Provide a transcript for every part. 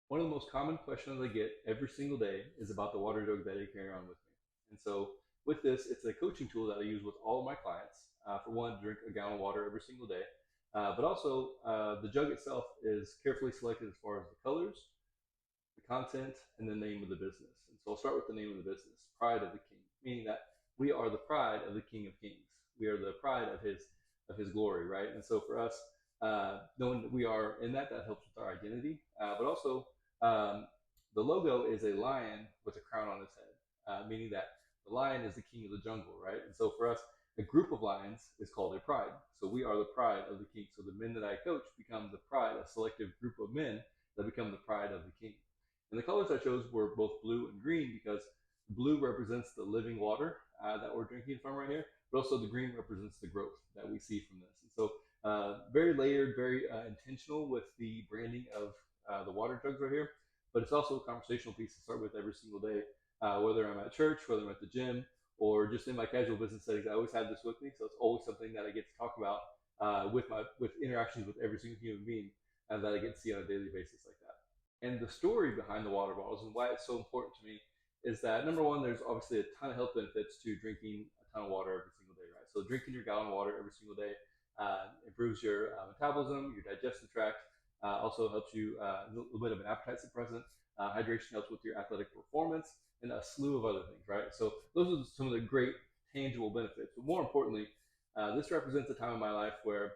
One of the most common questions I get every single day is about the water jug that I carry around with me. And so, with this, it's a coaching tool that I use with all of my clients. For one, to drink a gallon of water every single day. But also, the jug itself is carefully selected as far as the colors, the content, and the name of the business. And so, I'll start with the name of the business, Pride of the King, meaning that we are the pride of the King of Kings. We are the pride of His glory, right? And so, for us, knowing that we are in that, that helps with our identity. But also, um, the logo is a lion with a crown on its head, meaning that the lion is the king of the jungle, right? And so for us, a group of lions is called a pride. So we are the pride of the king. So the men that I coach become the pride, a selective group of men that become the pride of the king. And the colors I chose were both blue and green because blue represents the living water that we're drinking from right here, but also the green represents the growth that we see from this. And so very layered, very intentional with the branding of the water jugs right here, but it's also a conversational piece to start with every single day, whether I'm at church, whether I'm at the gym, or just in my casual business settings. I always have this with me, so it's always something that I get to talk about with interactions with every single human being that I get to see on a daily basis like that. And the story behind the water bottles and why it's so important to me is that number one, there's obviously a ton of health benefits to drinking a ton of water every single day, right? So drinking your gallon of water every single day improves your metabolism, your digestive tract, also helps you a little bit of an appetite suppressant. Hydration helps with your athletic performance and a slew of other things, right? So those are some of the great tangible benefits. But more importantly, this represents a time in my life where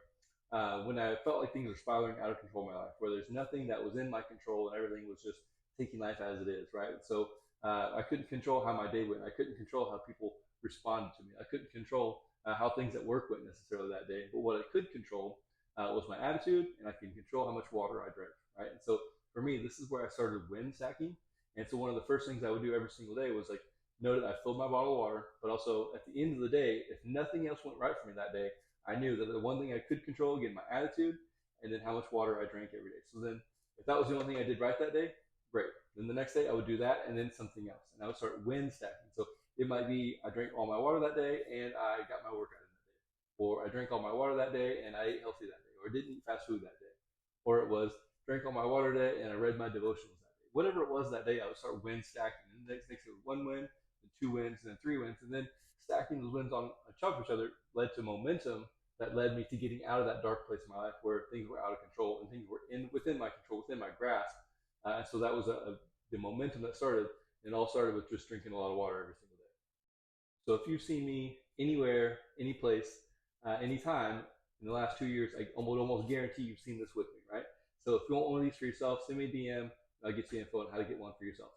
when I felt like things were spiraling out of control in my life, where there's nothing that was in my control and everything was just taking life as it is, right? So I couldn't control how my day went. I couldn't control how people responded to me. I couldn't control how things at work went necessarily that day. But what I could control was my attitude, and I could control how much water I drank, right? And so for me, this is where I started wind stacking. And so one of the first things I would do every single day was like know that I filled my bottle of water, but also at the end of the day, if nothing else went right for me that day, I knew that the one thing I could control, again, my attitude, and then how much water I drank every day. So then, if that was the only thing I did right that day, great. Then the next day, I would do that and then something else. And I would start wind stacking. So it might be I drank all my water that day and I got my workout in that day. Or I drank all my water that day and I ate healthy that day. Or I didn't eat fast food that day. Or it was drank all my water today and I read my devotionals that day. Whatever it was that day, I would start wind stacking. And the next day, one win, then two wins, and then three wins. And then stacking those wins on top of each other led to momentum that led me to getting out of that dark place in my life where things were out of control and things were within my control, within my grasp. And so that was the momentum that started. And it all started with just drinking a lot of water every single day. So if you've seen me anywhere, any place, anytime in the last 2 years, I almost guarantee you've seen this with me, right? So if you want one of these for yourself, send me a DM. I'll get you info on how to get one for yourself.